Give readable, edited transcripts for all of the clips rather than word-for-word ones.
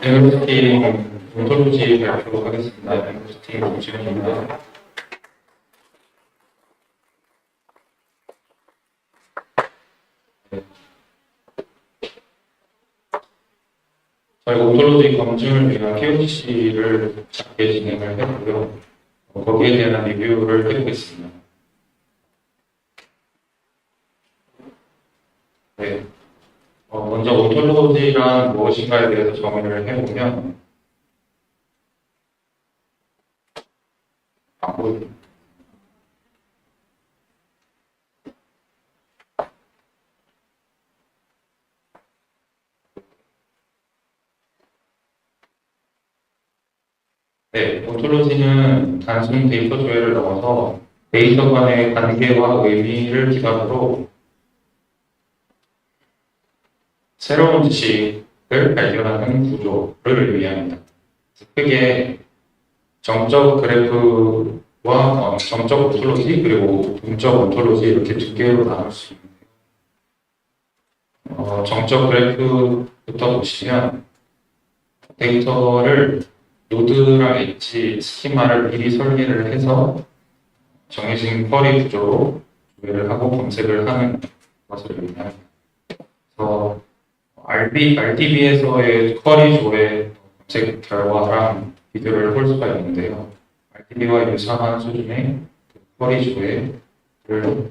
앵글스팅 온톨로지 발표하도록 하겠습니다. 앵글스팅 김지현입니다. 저희가 온톨로지 검증을 위한 KOCC를 작게 진행을 했고요. 거기에 대한 리뷰를 해보겠습니다. 네. 먼저 온톨로지란 무엇인가에 대해서 정의를 해보면, 네, 온톨로지는 단순 데이터 조회를 넘어서 데이터 간의 관계와 의미를 기반으로 새로운 지식을 발견하는 구조를 의미합니다. 크게 정적 그래프와 정적 온톨로지 그리고 동적 온톨로지 이렇게 두 개로 나눌 수 있는데요. 정적 그래프부터 보시면 데이터를 노드랑 엣지 스키마를 미리 설계를 해서 정해진 쿼리 구조로 조회를 하고 검색을 하는 것을 의미합니다. 그래서 RDB에서의 쿼리 조회 검색 결과랑 비교를 할 수가 있는데요. RDB와 유사한 수준의 쿼리 조회를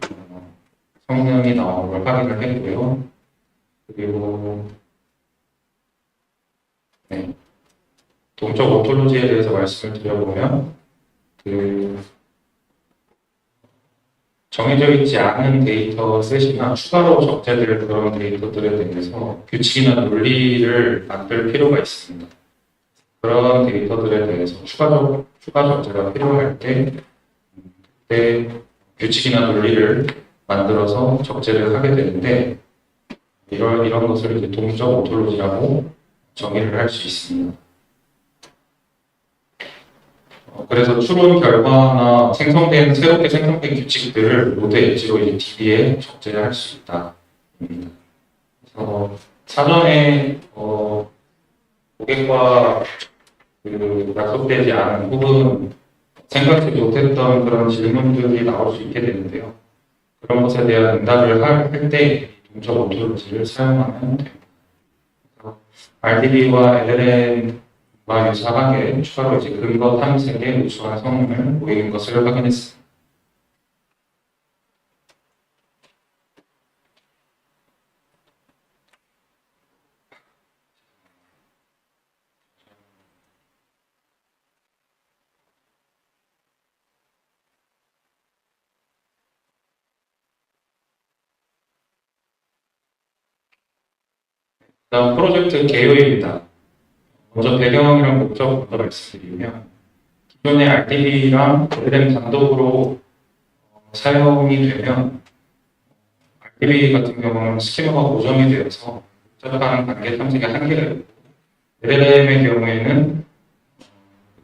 성능이 나오는 걸 확인을 했고요. 그리고 동적 온톨로지에 대해서 말씀을 드려보면 정해져 있지 않은 데이터 셋이나 추가로 적재될 그런 데이터들에 대해서 규칙이나 논리를 만들 필요가 있습니다. 그런 데이터들에 대해서 추가 적재가 필요할 때 그때 규칙이나 논리를 만들어서 적재를 하게 되는데 이런 것을 이제 동적 온톨로지라고 정의를 할 수 있습니다. 그래서 추론 결과나 새롭게 생성된 규칙들을 노드 엣지로 이제 DB에 적재할 수 있다. 그래서 사전에 고객과 약속되지 않은 혹은 생각지 못했던 그런 질문들이 나올 수 있게 되는데요. 그런 것에 대한 응답을 할 때 동적 온톨로지를 사용하면 됩니다. RDB와 LLM과 유사하게 추가로 이제 근거 탐색에 우수한 성능을 보이는 것을 확인했습니다. 다음 프로젝트 개요입니다. 먼저 배경이랑 목적부터 말씀드리면 기존의 RDB랑 LLM 단독으로 사용이 되면 RDB 같은 경우는 스키마가 고정이 되어서 복잡한 관계 탐색에 한계가 있고 LLM의 경우에는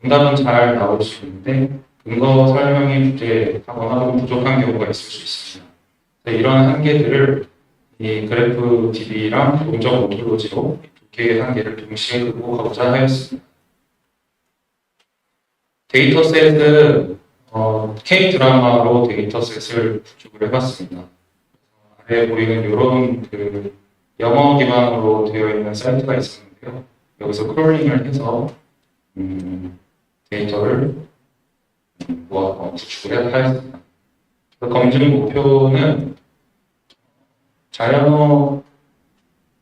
응답은 잘 나올 수 있는데 근거 설명이 부재하거나 혹은 부족한 경우가 있을 수 있습니다. 이런 한계들을 이 그래프 DB랑 동적 온톨로지로 두 개의 한계를 동시에 극복하고자 하였습니다. 데이터셋은 K-드라마로 데이터셋을 구축을 해봤습니다. 아래에 보이는 이런 영어 기반으로 되어 있는 사이트가 있었는데요. 여기서 크롤링을 해서 데이터를 구축을 하였습니다. 검증 목표는 자연어를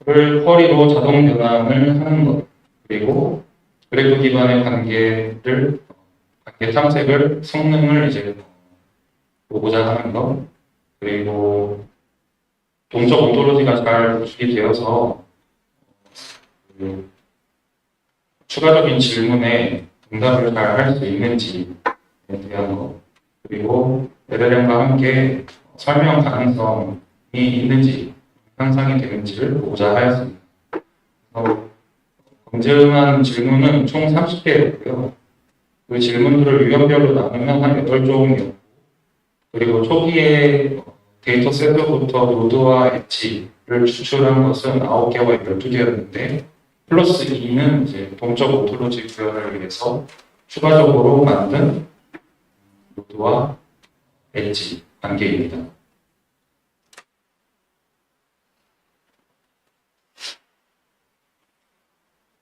쿼리로 자동 변환을 하는 것, 그리고 그래프 기반의 관계 탐색을 성능을 이제 보고자 하는 것, 그리고 동적 온톨로지가 잘 구축이 되어서 추가적인 질문에 응답을 잘 할 수 있는지에 대한 것, 그리고 LLM과 함께 설명 가능성이 있는지, 향상이 되는지를 보고자 하였습니다. 검증한 질문은 총 30개였고요. 그 질문들을 유형별로 나누면 한 8종이었고, 그리고 초기에 데이터 셋부터 노드와 엣지, 추출한 것은 9개와 12개였는데 플러스 2는 이제 동적 오토로지 구현을 위해서 추가적으로 만든 노드와 엣지 관계입니다.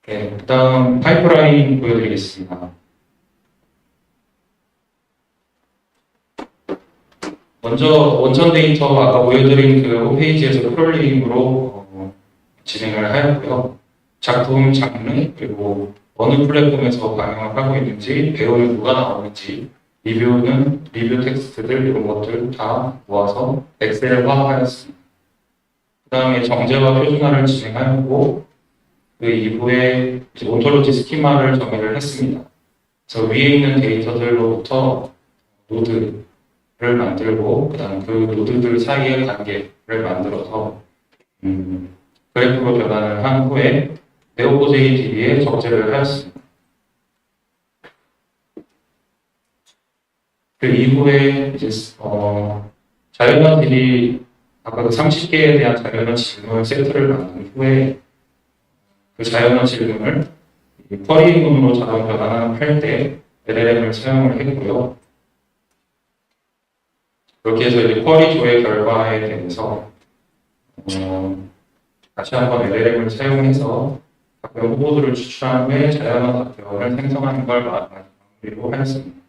네, 그다음 파이프라인 보여드리겠습니다. 먼저 원천 데이터 아까 보여드린 그 홈페이지에서 프롤링으로 진행을 하였고요. 작품 장르 그리고 어느 플랫폼에서 방영을 하고 있는지 배우는 누가 나오는지 리뷰는 리뷰 텍스트들 이런 것들 다 모아서 엑셀화하였습니다. 그 다음에 정제와 표준화를 진행하였고 그 이후에 온톨로지 스키마를 정의를 했습니다. 그래서 위에 있는 데이터들로부터 노드를 만들고 그다음 그 노드들 사이의 관계를 만들어서 그래프로 변환을 한 후에 네오포제이 DB에 적재를 하였습니다. 그 이후에 이제 자연어 DB 아까 그 30개에 대한 자연어 질문 세트를 만든 후에 그 자연어 질문을 쿼리문으로 자동 변환할 때 LLM을 사용을 했고요. 그렇게 해서 이제 쿼리 조회 결과에 대해서 다시 한번 LLM을 사용해서 답변 후보들을 추출한 후에 자연어 답변을 생성하는 걸 마무리로 하였습니다.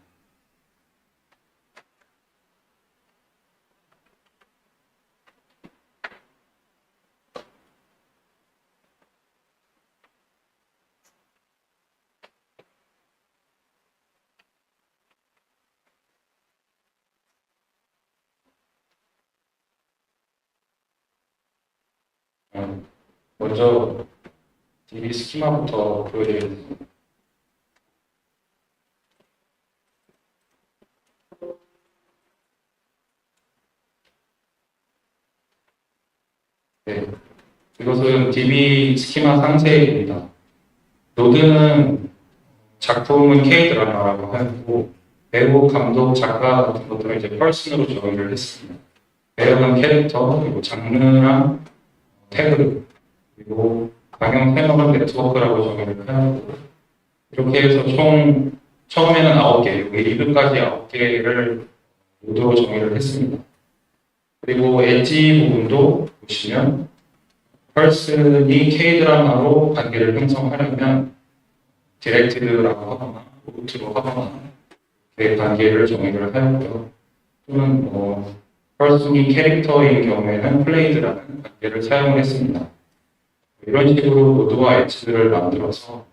먼저 DB 스키마부터 보여드리겠습니다. 네, 이것은 DB 스키마 상세입니다. 노드는 작품은 K 드라마라고 하고 배우, 감독, 작가 같은 것들을 이제 펄슨으로 정의를 했습니다. 배우는 캐릭터, 그리고 장르랑 태그, 그리고 방영 채널은 네트워크라고 정의를 하고 이렇게 해서 총 처음에는 9개, 여기 2부까지 9개를 노드로 정의를 했습니다. 그리고 엣지 부분도 보시면 펄슨이 K-드라마로 관계를 형성하려면 디렉티드라고 하거나 루트로 하거나 그 관계를 정의를 하였고요. 또는 펄슨이 캐릭터인 경우에는 플레이드라는 관계를 사용을 했습니다. 이런 식으로 노드와 엣지를 만들어서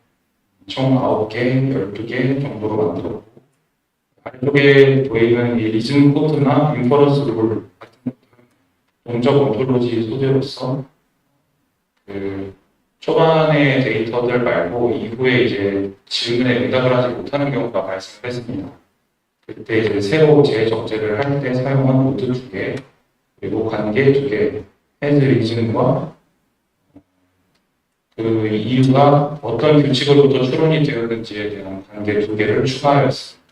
총 9개, 12개 정도로 만들었고 아래쪽에 보이는 이 리즌 코드나 인퍼런스 룰 같은 것들은 동적 온톨로지 소재로서 그 초반의 데이터들 말고 이후에 이제 질문에 응답을 하지 못하는 경우가 발생했습니다. 그때 이제 새로 재적재를 할 때 사용한 노드 2개, 그리고 관계 2개, 헤드 리즌과 그 이유가 어떤 규칙으로부터 추론이 되었는지에 대한 관계 2개를 추가하였습니다.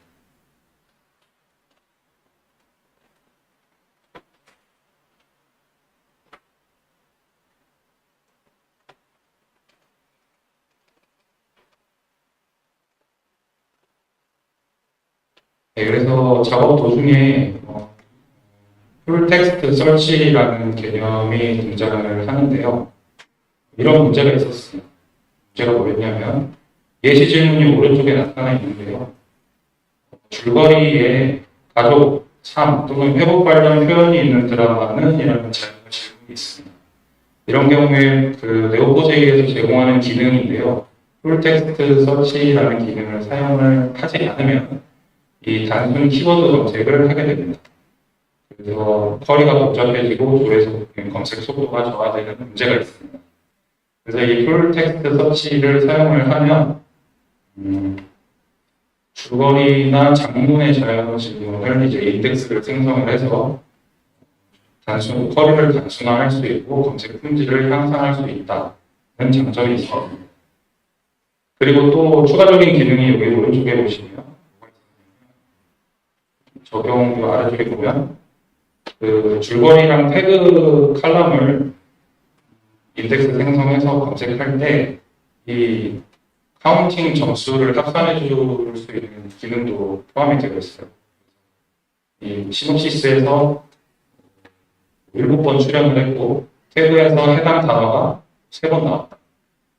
네, 그래서 작업 도중에 풀텍스트 서치라는 개념이 등장을 하는데요. 이런 문제가 있었습니다. 문제가 뭐였냐면 예시 질문이 오른쪽에 나타나 있는데요. 줄거리에 가족, 삶 또는 회복 관련 표현이 있는 드라마는 이라는 질문이 있습니다. 이런 경우에 그 네오포제이에서 제공하는 기능인데요. 풀텍스트 서치라는 기능을 사용을 하지 않으면 이 단순 키워드 검색을 하게 됩니다. 그래서 쿼리가 복잡해지고 조회수 검색 속도가 저하되는 문제가 있습니다. 그래서 이 풀텍스트 서치를 사용을 하면 줄거리나 장문의 자연어 질문을 이제 인덱스를 생성을 해서 쿼리를 단순화할 수 있고 검색 품질을 향상할 수 있다는 장점이 있습니다. 그리고 또 추가적인 기능이 여기 오른쪽에 보시면 적용 아래쪽에 보면 그 줄거리랑 태그 칼럼을 인덱스 생성해서 검색할 때 이 카운팅 점수를 합산해 줄 수 있는 기능도 포함이 되어 있어요. 이 시놉시스에서 7번 출연을 했고 태그에서 해당 단어가 3번 나왔다.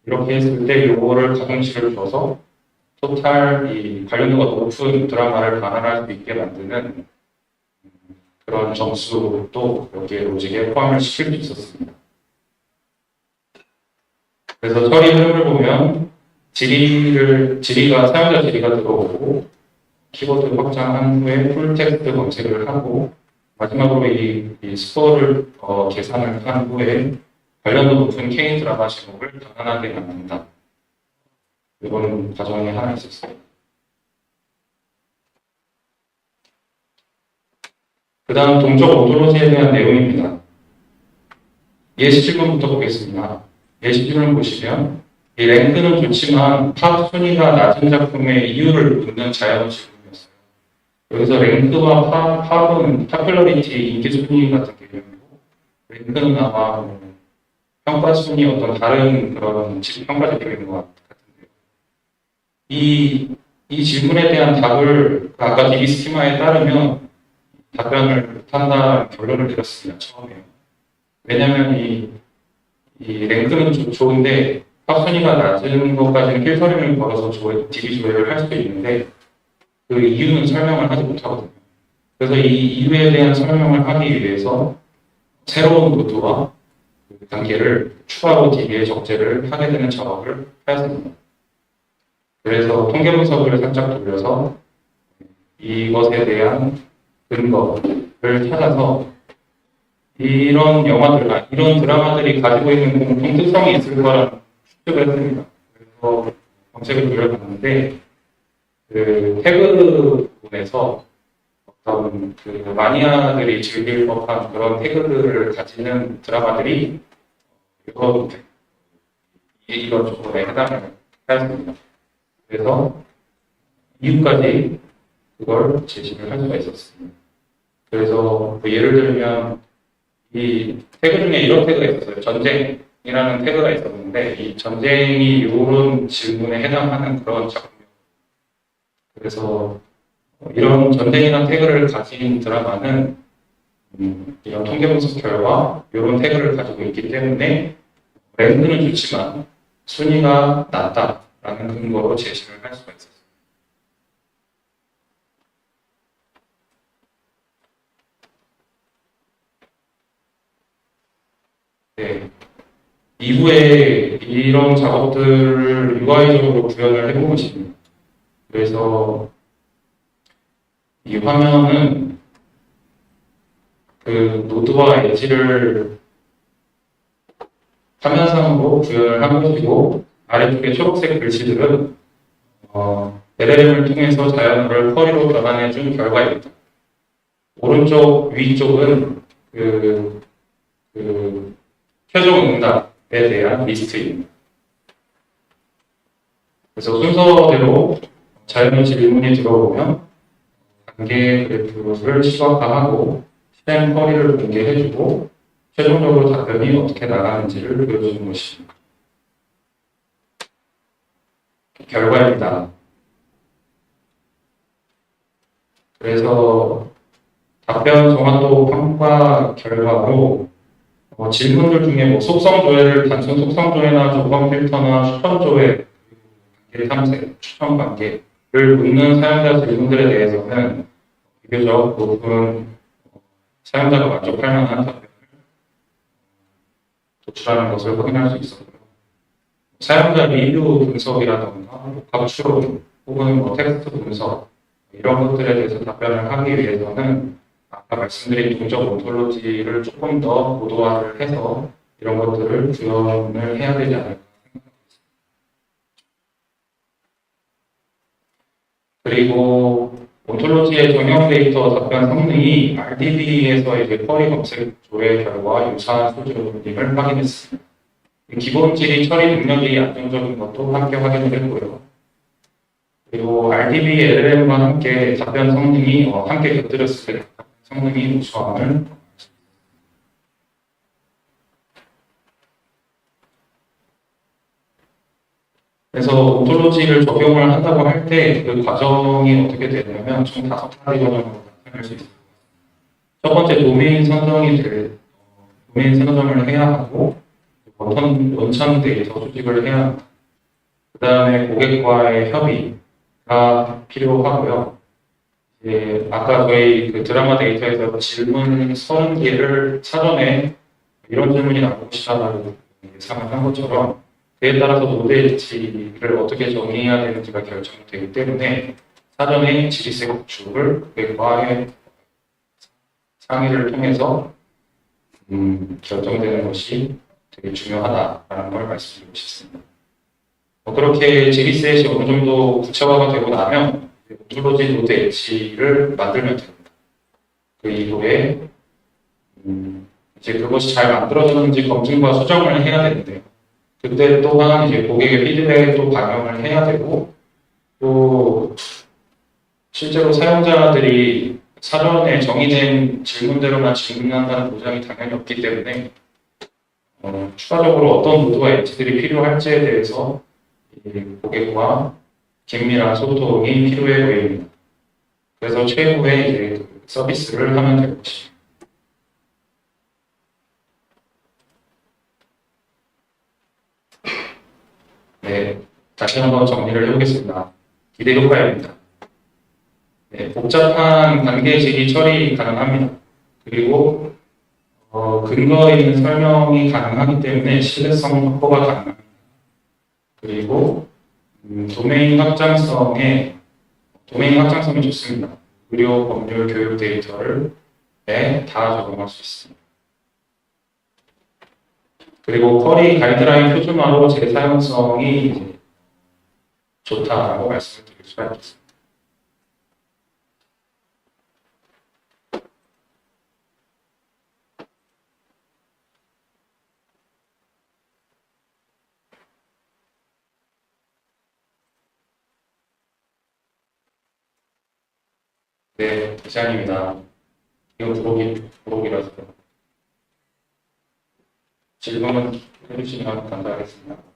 이렇게 했을 때 요거를 가공식을 줘서 토탈 이 관련도가 높은 드라마를 반환할 수 있게 만드는 그런 점수도 여기에 로직에 포함을 시킬 수 있었습니다. 그래서 처리 흐름을 보면 지리가 사용자 지리가 들어오고 키워드 확장한 후에 풀텍스트 검색을 하고 마지막으로 이 스코어를 계산을 한 후에 관련도 높은 K 드라마 제목을 단단하게 만든다. 이런 과정이 하나 있었어요. 그 다음 동적 오토로지에 대한 내용입니다. 예시 질문부터 보겠습니다. 예시 질문 보시면 이 랭크는 좋지만 팝 순위가 낮은 작품의 이유를 묻는 자연 질문이었어요. 여기서 랭크와 팝은 파퓰러리티, 인기 순위 같은 개념이고 랭크는 아마 평가 순위 어떤 다른 그런 평가 지표인 것 같은데요. 이 질문에 대한 답을 아까 DB 스키마에 따르면 답변을 못한다는 결론을 내렸습니다. 처음에요. 왜냐하면 이 랭크는 좋은데 팝 순위가 낮은 것까지는 필터링을 걸어서 DB 조회를 할 수도 있는데 그 이유는 설명을 하지 못하거든요. 그래서 이 이유에 대한 설명을 하기 위해서 새로운 노드와 단계를 추가로 DB에 적재를 하게 되는 작업을 하였습니다. 그래서 통계 분석을 살짝 돌려서 이것에 대한 근거를 찾아서 이런 영화들, 이런 드라마들이 가지고 있는 공통 특성이 있을 거라는 추측을 했습니다. 그래서 검색을 돌려봤는데 그 태그 부분에서 어떤 그 마니아들이 즐길 법한 그런 태그들을 가지는 드라마들이 이런 조건에 해당을 하였습니다. 그래서 이유까지 그걸 제시를 할 수가 있었습니다. 그래서 뭐 예를 들면 이 태그 중에 이런 태그가 있었어요. 전쟁이라는 태그가 있었는데 이 전쟁이 이런 질문에 해당하는 그런 작품이에요. 그래서 이런 전쟁이라는 태그를 가진 드라마는 이런 통계 분석 결과 이런 태그를 가지고 있기 때문에 랭크는 좋지만 순위가 낮다라는 근거로 제시를 할 수가 있었어요. 네. 이후에 이런 작업들을 UI적으로 구현을 해보고 싶습니다. 그래서 이 화면은 그 노드와 엣지를 화면상으로 구현을 한 것이고 아래쪽에 초록색 글씨들은 LLM을 통해서 자연어를 쿼리로 변환해준 결과입니다. 오른쪽 위쪽은 최종 응답에 대한 리스트입니다. 그래서 순서대로 자연어 질문이 들어오면 단계 그래프를 시각화하고 실행 쿼리를 공개해주고 최종적으로 답변이 어떻게 나가는지를 보여주는 것입니다. 결과입니다. 그래서 답변 정확도 평가 결과로 질문들 중에 뭐 속성 조회를 단순 속성 조회나 조건 필터나 추천 조회, 단계 탐색, 추천 관계를 묻는 사용자 질문들에 대해서는 비교적 높은 사용자가 만족할 만한 답변을 도출하는 것을 확인할 수 있었고요. 사용자 리뷰 분석이라던가 복합 추론 혹은 텍스트 분석 이런 것들에 대해서 답변을 하기 위해서는 아까 말씀드린 동적 온톨로지를 조금 더 고도화를 해서 이런 것들을 구현을 해야 되지 않을까 생각합니다. 그리고 온톨로지의 정형 데이터 답변 성능이 RDB에서 이제 쿼리 검색 조회 결과와 유사한 수준임을 확인했습니다. 기본 질의 처리 능력이 안정적인 것도 함께 확인을 했고요. 그리고 RDB LLM과 함께 답변 성능이 함께 곁들였을 때 성능이 우수함을 그래서 온톨로지를 적용을 한다고 할 때 그 과정이 어떻게 되냐면 총 5가지 과정으로 나타날 수 있습니다. 첫 번째 도메인 선정을 해야 하고 원천 데이터 수집을 해야 합니다. 그 다음에 고객과의 협의가 필요하고요. 아까 저희 그 드라마 데이터에서 질문 30개를 사전에 이런 질문이 나오고 싶다라고 예상을 한 것처럼 그에 따라서 모델 지를 어떻게 정의해야 되는지가 결정되기 때문에 사전에 지리세 구축을 고객과의 상의를 통해서 결정되는 것이 되게 중요하다라는 걸 말씀드리고 싶습니다. 그렇게 지리셋이 어느 정도 구체화가 되고 나면 온톨로지 노드 엣지를 만들면 됩니다. 그 이후에 이제 그것이 잘 만들어졌는지 검증과 수정을 해야 되는데요. 그때 또한 이제 고객의 피드백도 반영을 해야 되고 또 실제로 사용자들이 사전에 정의된 질문대로만 질문한다는 보장이 당연히 없기 때문에 추가적으로 어떤 노드와 엣지들이 필요할지에 대해서 고객과 긴밀한 소통이 필요해 보입니다. 그래서 최후의 이제 서비스를 하면 될 것입니다. 네, 다시 한번 정리를 해보겠습니다. 기대 효과입니다. 네, 복잡한 관계 질의 처리 가능합니다. 그리고 근거 있는 설명이 가능하기 때문에 신뢰성 확보가 가능합니다. 그리고 도메인 확장성이 좋습니다. 의료, 법률, 교육 데이터를 다 적용할 수 있습니다. 그리고 쿼리 가이드라인 표준화로 재사용성이 좋다라고 말씀을 드릴 수가 있겠습니다. 네, 이상입니다. 이거 부록이라서 질문은 해주시면 감사하겠습니다.